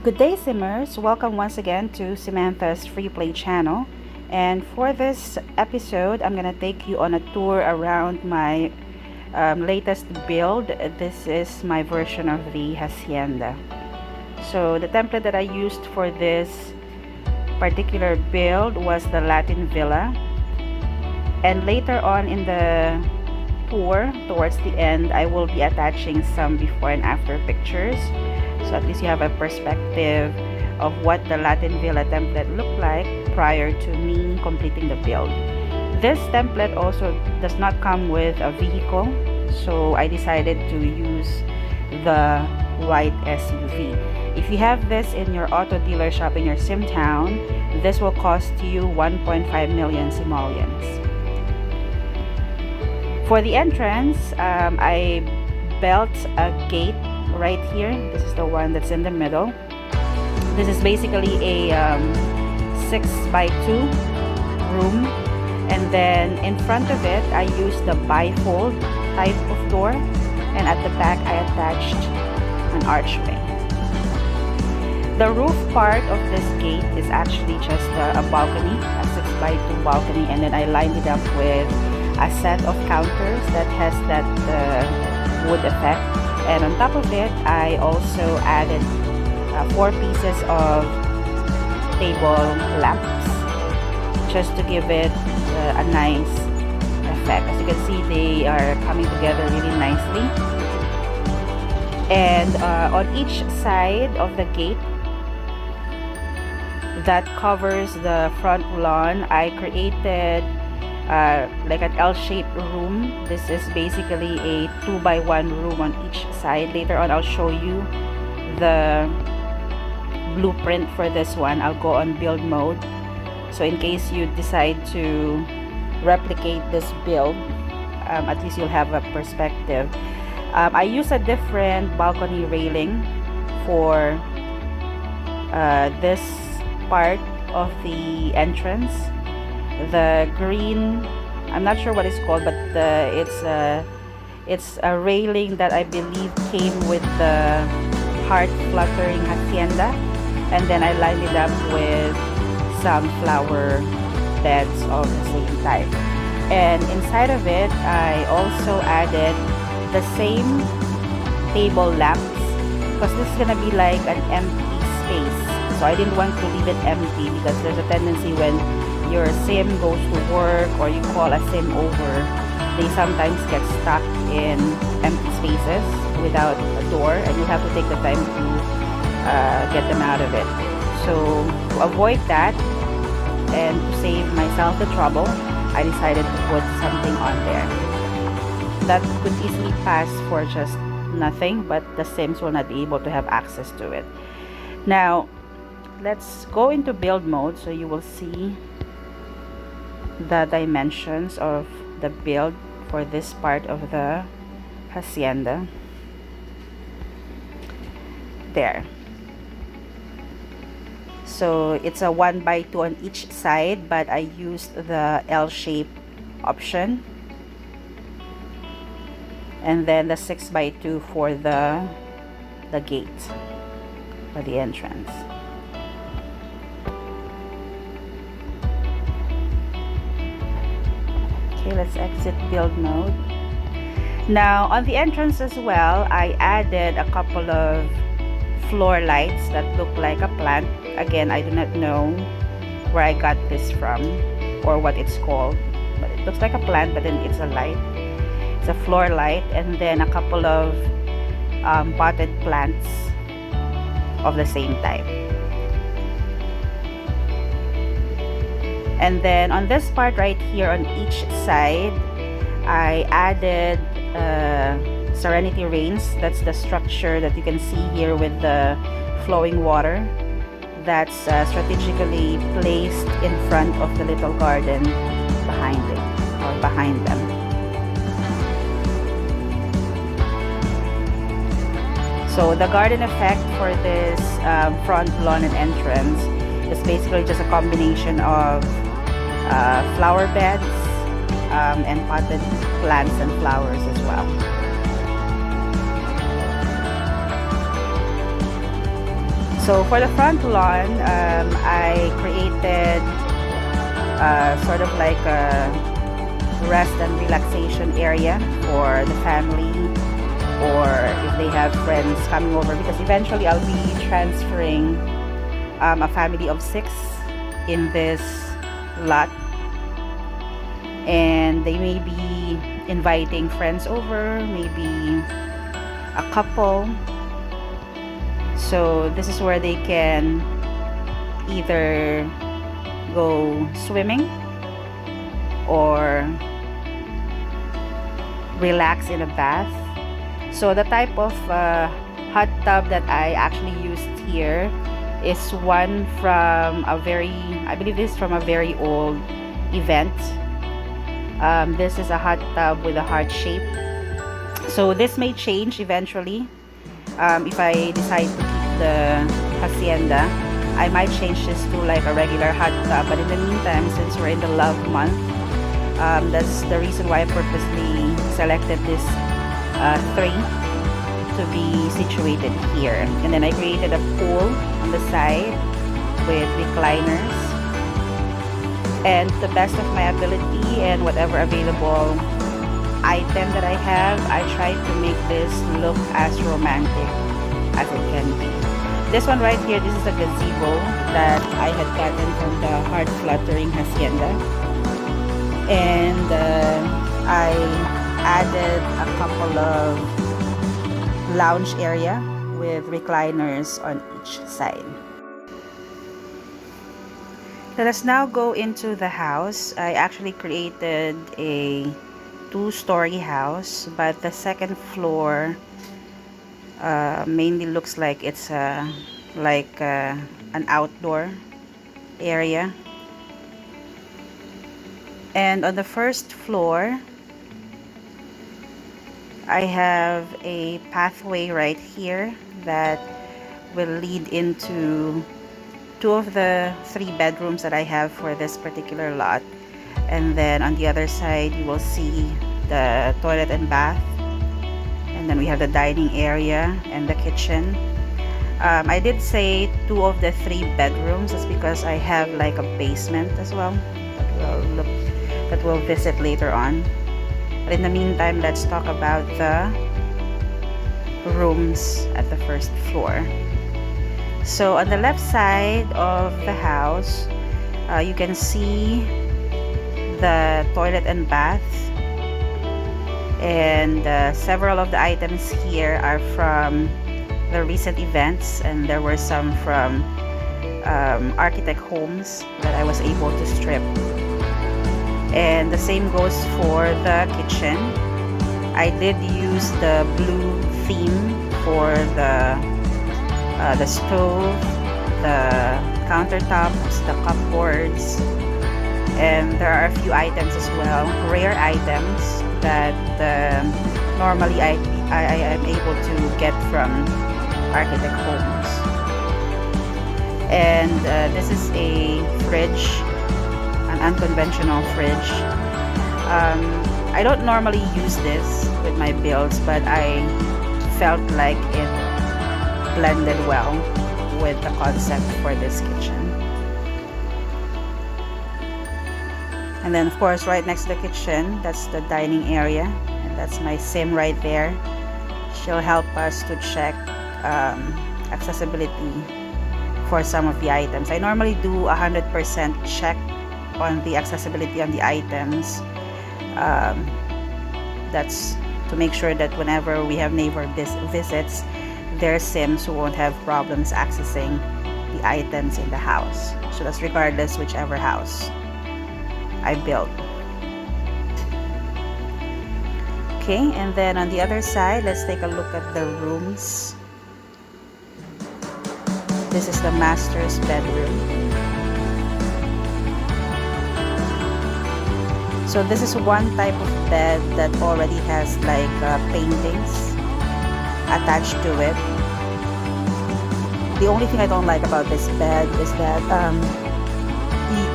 Good day, Simmers! Welcome once again to SIMantha's FreePlay channel. And for this episode, I'm gonna take you on a tour around my latest build. This is my version of the Hacienda. So the template that I used for this particular build was the Latin Villa. And later on in the tour, towards the end, I will be attaching some before and after pictures. So at least you have a perspective of what the Latin Villa template looked like prior to me completing the build. This template also does not come with a vehicle, so I decided to use the white SUV. If you have this in your auto dealer shop in your sim town, this will cost you 1.5 million simoleons. For the entrance, I built a gate right here. This is the one that's in the middle. This is basically a 6x2 room, and then in front of it I used the bifold type of door, and at the back I attached an archway. The roof part of this gate is actually just a balcony, a 6x2 balcony, and then I lined it up with a set of counters that has that wood effect. And on top of it, I also added 4 pieces of table lamps just to give it a nice effect. As you can see, they are coming together really nicely. And on each side of the gate that covers the front lawn, I created like an L-shaped room. This is basically a 2x1 room on each side. Later on, I'll show you the blueprint for this one. I'll go on build mode, so in case you decide to replicate this build, at least you'll have a perspective. I use a different balcony railing for this part of the entrance. The green, I'm not sure what it's called, but it's a railing that I believe came with the heart fluttering Hacienda, and then I lined it up with some flower beds of the same type. And inside of it, I also added the same table lamps, because this is gonna be like an empty space. So I didn't want to leave it empty, because there's a tendency when your sim goes to work or you call a sim over, they sometimes get stuck in empty spaces without a door, and you have to take the time to get them out of it. So to avoid that and to save myself the trouble, I decided to put something on there that could easily pass for just nothing, but the sims will not be able to have access to it. Now let's go into build mode so you will see the dimensions of the build for this part of the Hacienda. There. So it's a 1x2 on each side, but I used the L-shape option, and then the 6x2 for the gate for the entrance. Okay, let's exit build mode. Now on the entrance as well, I added a couple of floor lights that look like a plant. Again, I do not know where I got this from or what it's called, but it looks like a plant, but then it's a light. It's a floor light, and then a couple of potted plants of the same type. And then on this part right here on each side, I added Serenity Rains. That's the structure that you can see here with the flowing water. That's strategically placed in front of the little garden behind it, or behind them. So the garden effect for this front lawn and entrance is basically just a combination of flower beds and potted plants and flowers as well. So for the front lawn, I created sort of like a rest and relaxation area for the family, or if they have friends coming over, because eventually I'll be transferring a family of 6 in this lot, and they may be inviting friends over, maybe a couple. So this is where they can either go swimming or relax in a bath. So the type of hot tub that I actually used here is one from a very, I believe this is from a very old event. This is a hot tub with a heart shape. So this may change eventually. If I decide to keep the Hacienda, I might change this to like a regular hot tub. But in the meantime, since we're in the love month, that's the reason why I purposely selected this 3 to be situated here. And then I created a pool on the side with recliners, and to the best of my ability and whatever available item that I have, I tried to make this look as romantic as it can be. This one right here, this is a gazebo that I had gotten from the Heart Fluttering Hacienda, and I added a couple of lounge area with recliners on each side. Let us now go into the house. I actually created a 2-story house, but the second floor mainly looks like it's an outdoor area. And on the first floor, I have a pathway right here that will lead into 2 of the 3 bedrooms that I have for this particular lot. And then on the other side, you will see the toilet and bath. And then we have the dining area and the kitchen. I did say 2 of the 3 bedrooms. That's because I have like a basement as well that we'll visit later on. But in the meantime, let's talk about the rooms at the first floor. So on the left side of the house, you can see the toilet and bath, and several of the items here are from the recent events, and there were some from architect homes that I was able to strip. And the same goes for the kitchen. I did use the blue theme for the stove, the countertops, the cupboards, and there are a few items as well, rare items that normally I am able to get from architect homes. And this is a fridge, an unconventional fridge. I don't normally use this with my builds, but I felt like it blended well with the concept for this kitchen. And then of course, right next to the kitchen, that's the dining area, and that's my sim right there. She'll help us to check accessibility for some of the items. I normally do 100% check on the accessibility on the items. That's to make sure that whenever we have neighbor visits, their sims won't have problems accessing the items in the house. So that's regardless whichever house I built. Okay, and then on the other side, let's take a look at the rooms. This is the master's bedroom. So this is one type of bed that already has like paintings attached to it. The only thing I don't like about this bed is that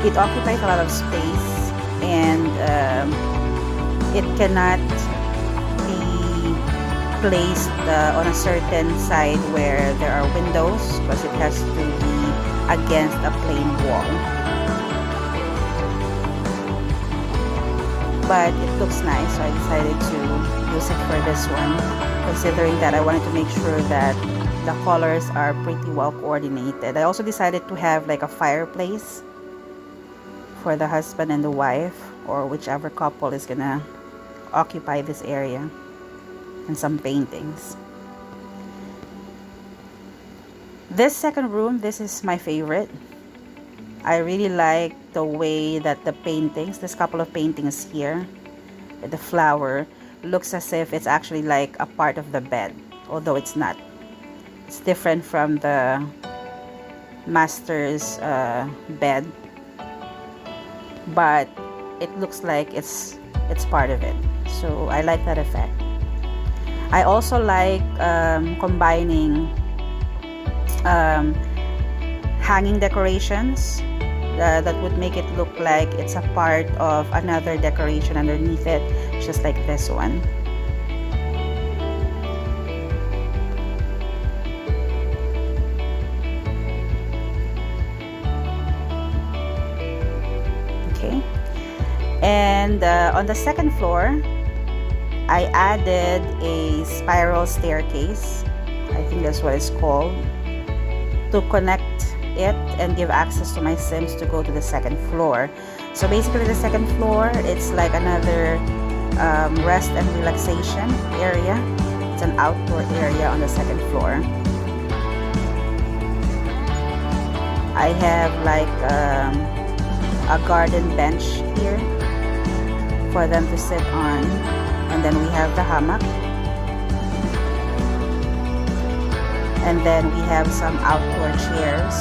it occupies a lot of space, and it cannot be placed on a certain side where there are windows, because it has to be against a plain wall. But it looks nice, so I decided to use it for this one, considering that I wanted to make sure that the colors are pretty well coordinated. I also decided to have like a fireplace for the husband and the wife, or whichever couple is gonna occupy this area, and some paintings. This second room, this is my favorite. I really like the way that the paintings, this couple of paintings here, with the flower, looks as if it's actually like a part of the bed, although it's not. It's different from the master's bed, but it looks like it's part of it. So I like that effect. I also like combining hanging decorations that would make it look like it's a part of another decoration underneath it, just like this one. Okay, and on the second floor, I added a spiral staircase, I think that's what it's called, to connect it and give access to my Sims to go to the second floor. So basically the second floor, it's like another rest and relaxation area. It's an outdoor area on the second floor. I have like a garden bench here for them to sit on, and then we have the hammock, and then we have some outdoor chairs,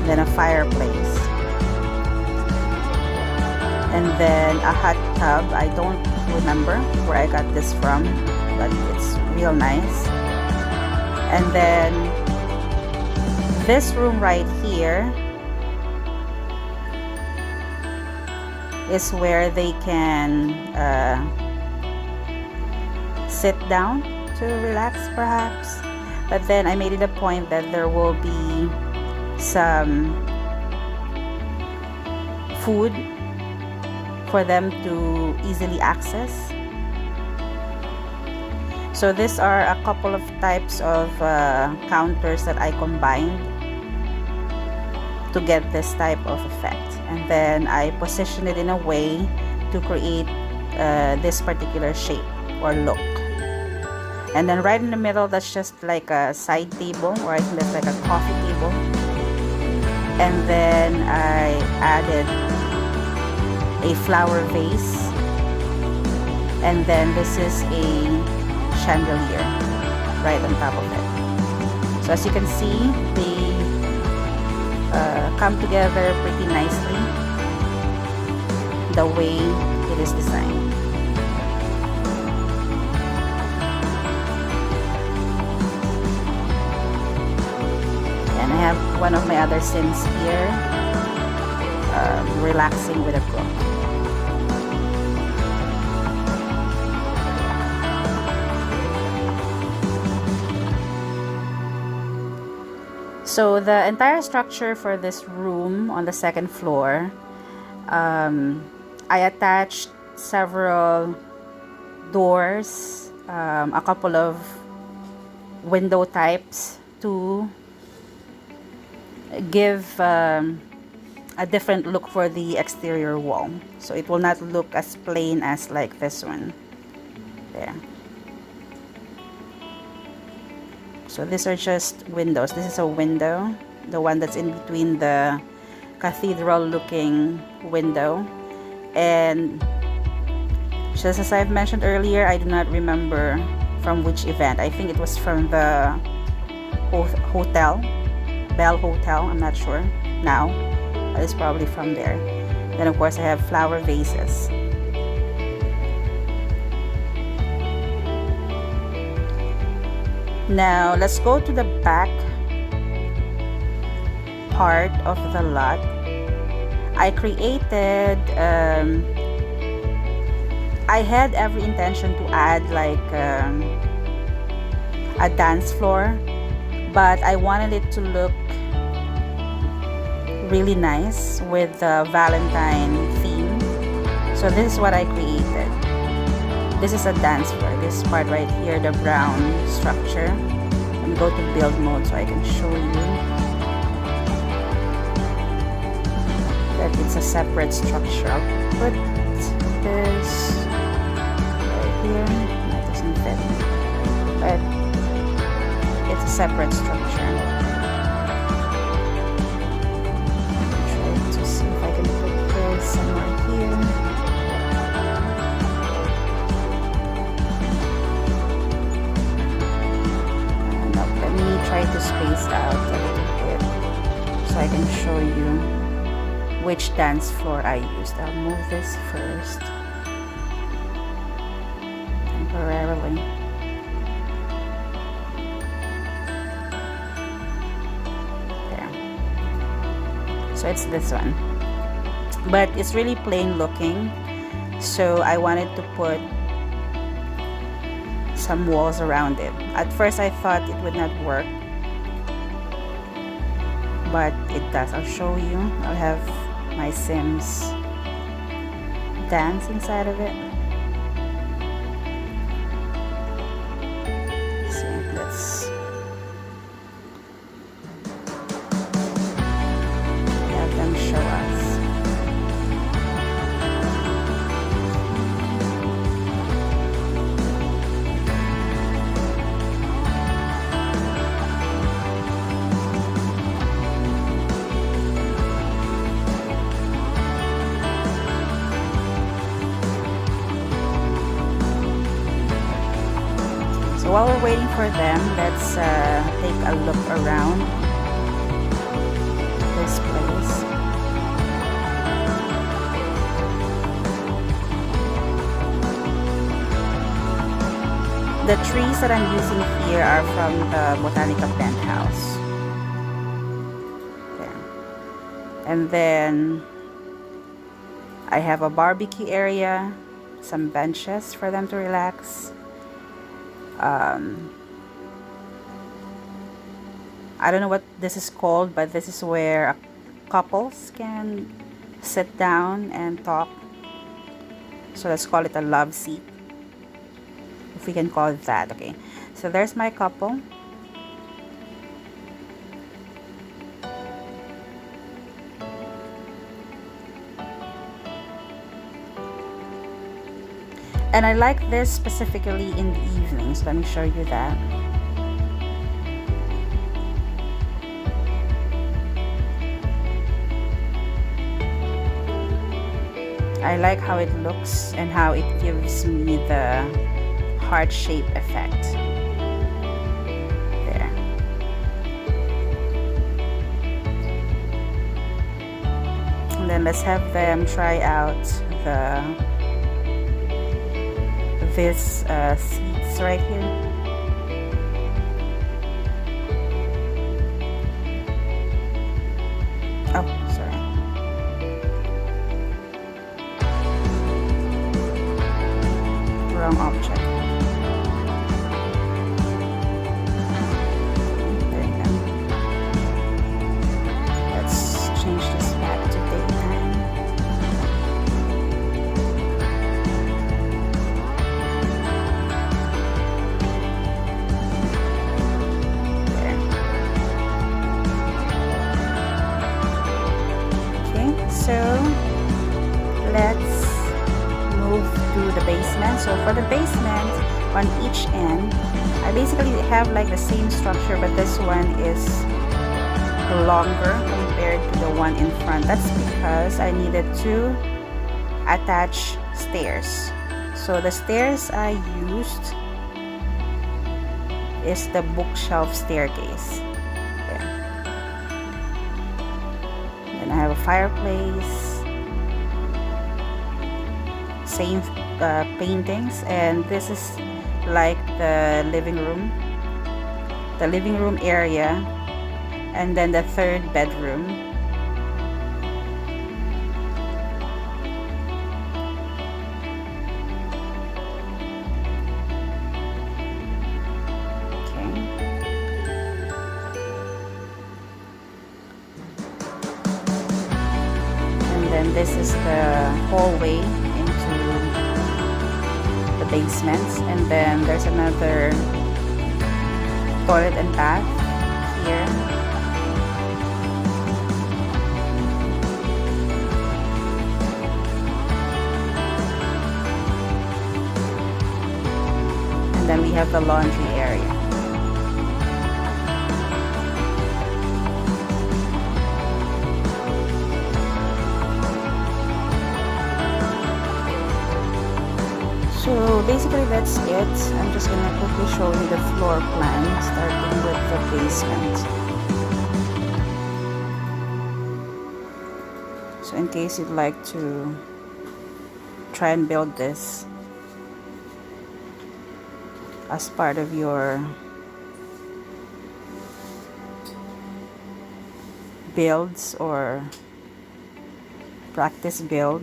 then a fireplace, and then a hot tub. I don't remember where I got this from, but it's real nice. And then this room right here is where they can sit down to relax perhaps. But then I made it a point that there will be some food for them to easily access. So these are a couple of types of counters that I combined to get this type of effect, and then I position it in a way to create this particular shape or look. And then right in the middle, that's just like a side table, or I think that's like a coffee table. And then I added a flower vase, and then this is a chandelier right on top of it. So as you can see, they come together pretty nicely the way it is designed. And I have one of my other Sims here relaxing with a book. So the entire structure for this room on the second floor, I attached several doors, a couple of window types to give a different look for the exterior wall. So it will not look as plain as like this one. There. So these are just windows. This is a window, the one that's in between the cathedral looking window. And just as I've mentioned earlier, I do not remember from which event. I think it was from the hotel, Bell Hotel, I'm not sure now, but it's probably from there. Then of course I have flower vases. Now let's go to the back part of the lot. I created I had every intention to add like a dance floor, but I wanted it to look really nice with the Valentine theme. So this is what I created. This is a dance floor. This part right here, the brown structure. Let me go to build mode so I can show you that it's a separate structure. I'll put this right here. That doesn't fit, but it's a separate structure. Try to see if I can put this somewhere here. Try to space out a little bit so I can show you which dance floor I used. I'll move this first temporarily. There. So it's this one, but it's really plain looking, so I wanted to put some walls around it. At first I thought it would not work, but it does. I'll show you. I'll have my Sims dance inside of it. So let's have them show us. So while we're waiting for them, let's take a look around this place. The trees that I'm using here are from the Botanica penthouse. There. And then I have a barbecue area, some benches for them to relax. I don't know what this is called, but this is where couples can sit down and talk. So let's call it a love seat, if we can call it that. Okay, so there's my couple. And I like this specifically in the evenings. Let me show you that. I like how it looks and how it gives me the heart shape effect. There. And then let's have them try out this seats right here. Oh, sorry. Wrong object. There you go. Let's change this back to daytime. So let's move to the basement. So for the basement, on each end, I basically have like the same structure, but this one is longer compared to the one in front. That's because I needed to attach stairs. So the stairs I used is the bookshelf staircase. I have a fireplace, same paintings, and this is like the living room area, and then the third bedroom. this is the hallway into the basements, and then there's another toilet and bath here. And then we have the laundry area. So basically that's it. I'm just gonna quickly show you the floor plan, starting with the basement. So in case you'd like to try and build this as part of your builds or practice build.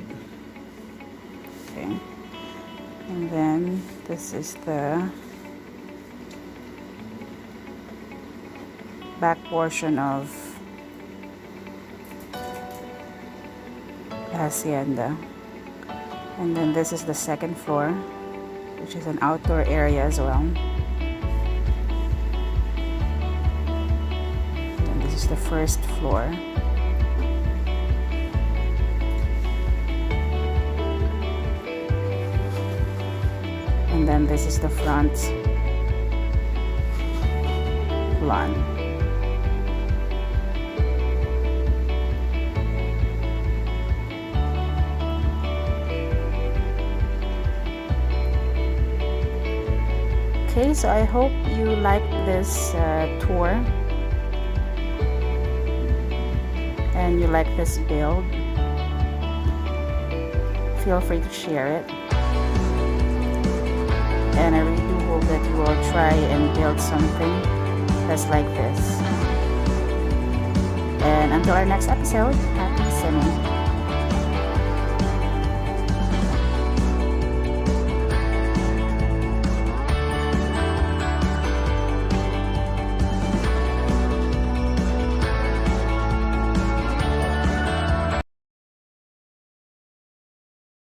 Okay. And then this is the back portion of the Hacienda. And then this is the second floor, which is an outdoor area as well. And this is the first floor. And then this is the front lawn. Okay, so I hope you liked this tour and you like this build. Feel free to share it. And I really do hope that you will try and build something that's like this. And until our next episode, happy